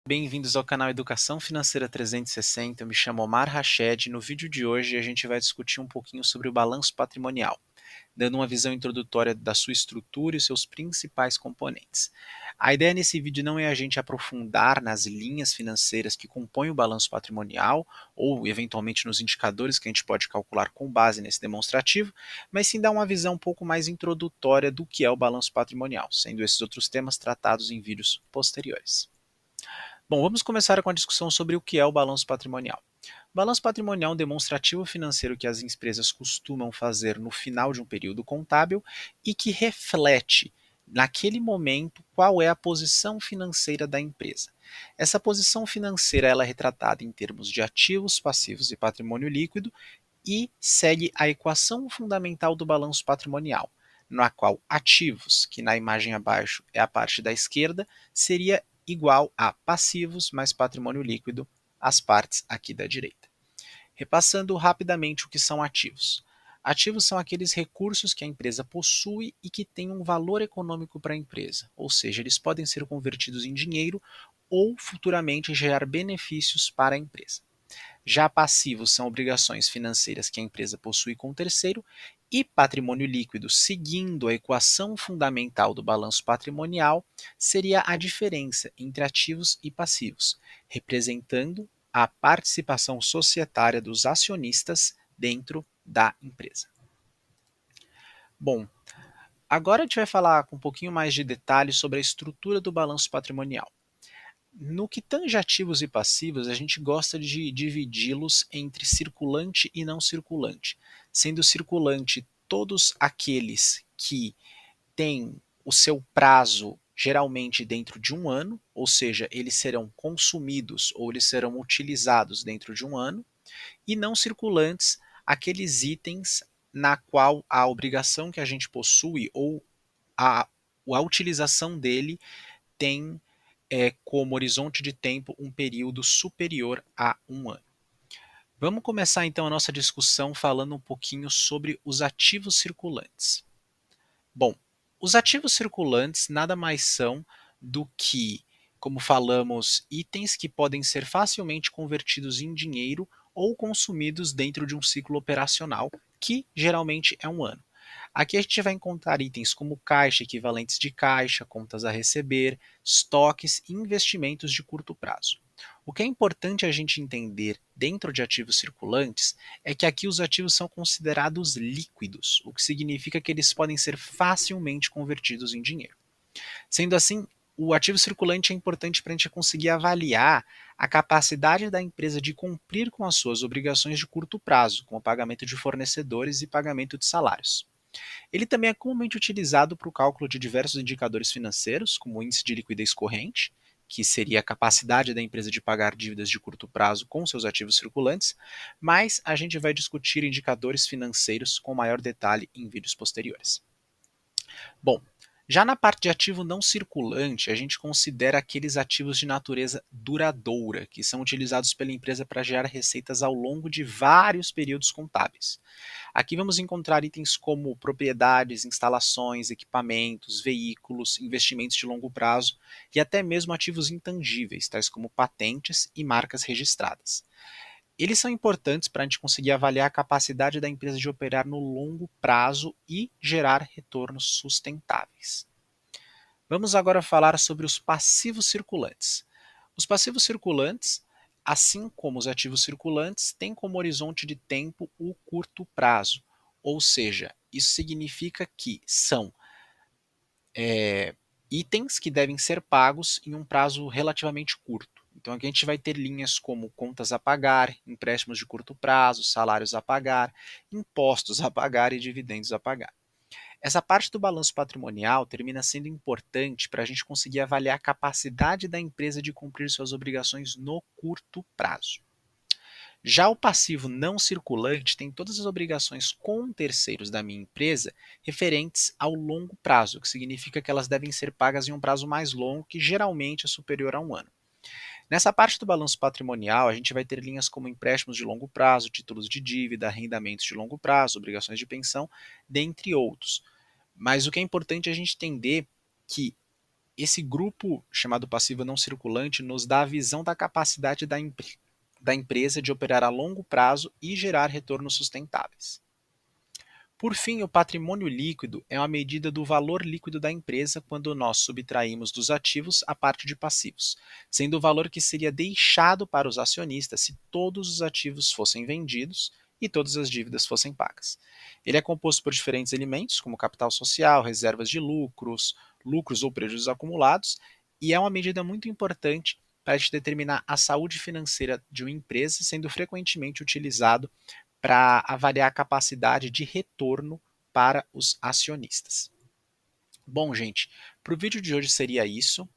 Bem-vindos ao canal Educação Financeira 360. Eu me chamo Omar Rached. No vídeo de hoje a gente vai discutir um pouquinho sobre o balanço patrimonial, dando uma visão introdutória da sua estrutura e seus principais componentes. A ideia nesse vídeo não é a gente aprofundar nas linhas financeiras que compõem o balanço patrimonial ou eventualmente nos indicadores que a gente pode calcular com base nesse demonstrativo, mas sim dar uma visão um pouco mais introdutória do que é o balanço patrimonial, sendo esses outros temas tratados em vídeos posteriores. Bom, vamos começar com a discussão sobre o que é o balanço patrimonial. O balanço patrimonial é um demonstrativo financeiro que as empresas costumam fazer no final de um período contábil e que reflete, naquele momento, qual é a posição financeira da empresa. Essa posição financeira ela é retratada em termos de ativos, passivos e patrimônio líquido e segue a equação fundamental do balanço patrimonial, na qual ativos, que na imagem abaixo é a parte da esquerda, seria igual a passivos mais patrimônio líquido, as partes aqui da direita. Repassando rapidamente o que são ativos. Ativos são aqueles recursos que a empresa possui e que têm um valor econômico para a empresa, ou seja, eles podem ser convertidos em dinheiro ou futuramente gerar benefícios para a empresa. Já passivos são obrigações financeiras que a empresa possui com o terceiro, e patrimônio líquido, seguindo a equação fundamental do balanço patrimonial, seria a diferença entre ativos e passivos, representando a participação societária dos acionistas dentro da empresa. Bom, agora a gente vai falar com um pouquinho mais de detalhes sobre a estrutura do balanço patrimonial. No que tange ativos e passivos, a gente gosta de dividi-los entre circulante e não circulante, sendo circulante todos aqueles que têm o seu prazo geralmente dentro de um ano, ou seja, eles serão consumidos ou eles serão utilizados dentro de um ano, e não circulantes aqueles itens na qual a obrigação que a gente possui ou a, a utilização dele tem como horizonte de tempo um período superior a um ano. Vamos começar então a nossa discussão falando um pouquinho sobre os ativos circulantes. Bom, os ativos circulantes nada mais são do que, como falamos, itens que podem ser facilmente convertidos em dinheiro ou consumidos dentro de um ciclo operacional, que geralmente é um ano. Aqui a gente vai encontrar itens como caixa, equivalentes de caixa, contas a receber, estoques e investimentos de curto prazo. O que é importante a gente entender dentro de ativos circulantes é que aqui os ativos são considerados líquidos, o que significa que eles podem ser facilmente convertidos em dinheiro. Sendo assim, o ativo circulante é importante para a gente conseguir avaliar a capacidade da empresa de cumprir com as suas obrigações de curto prazo, como o pagamento de fornecedores e pagamento de salários. Ele também é comumente utilizado para o cálculo de diversos indicadores financeiros, como o índice de liquidez corrente, que seria a capacidade da empresa de pagar dívidas de curto prazo com seus ativos circulantes, mas a gente vai discutir indicadores financeiros com maior detalhe em vídeos posteriores. Bom, já na parte de ativo não circulante, a gente considera aqueles ativos de natureza duradoura, que são utilizados pela empresa para gerar receitas ao longo de vários períodos contábeis. Aqui vamos encontrar itens como propriedades, instalações, equipamentos, veículos, investimentos de longo prazo e até mesmo ativos intangíveis, tais como patentes e marcas registradas. Eles são importantes para a gente conseguir avaliar a capacidade da empresa de operar no longo prazo e gerar retornos sustentáveis. Vamos agora falar sobre os passivos circulantes. Os passivos circulantes, assim como os ativos circulantes, têm como horizonte de tempo o curto prazo, ou seja, isso significa que são itens que devem ser pagos em um prazo relativamente curto. Então aqui a gente vai ter linhas como contas a pagar, empréstimos de curto prazo, salários a pagar, impostos a pagar e dividendos a pagar. Essa parte do balanço patrimonial termina sendo importante para a gente conseguir avaliar a capacidade da empresa de cumprir suas obrigações no curto prazo. Já o passivo não circulante tem todas as obrigações com terceiros da minha empresa referentes ao longo prazo, o que significa que elas devem ser pagas em um prazo mais longo, que geralmente é superior a um ano. Nessa parte do balanço patrimonial, a gente vai ter linhas como empréstimos de longo prazo, títulos de dívida, arrendamentos de longo prazo, obrigações de pensão, dentre outros. Mas o que é importante é a gente entender que Esse grupo chamado passivo não circulante nos dá a visão da capacidade da empresa de operar a longo prazo e gerar retornos sustentáveis. Por fim, o patrimônio líquido é uma medida do valor líquido da empresa quando nós subtraímos dos ativos a parte de passivos, sendo o valor que seria deixado para os acionistas se todos os ativos fossem vendidos e todas as dívidas fossem pagas. Ele é composto por diferentes elementos, como capital social, reservas de lucros, lucros ou prejuízos acumulados, e é uma medida muito importante para a gente determinar a saúde financeira de uma empresa, sendo frequentemente utilizado para avaliar a capacidade de retorno para os acionistas. Bom, gente, para o vídeo de hoje seria isso.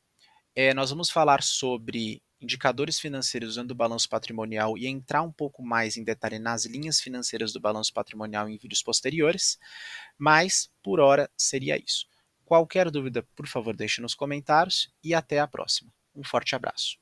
Nós vamos falar sobre indicadores financeiros usando o balanço patrimonial e entrar um pouco mais em detalhe nas linhas financeiras do balanço patrimonial em vídeos posteriores, mas por hora seria isso. Qualquer dúvida, por favor, deixe nos comentários e até a próxima. Um forte abraço.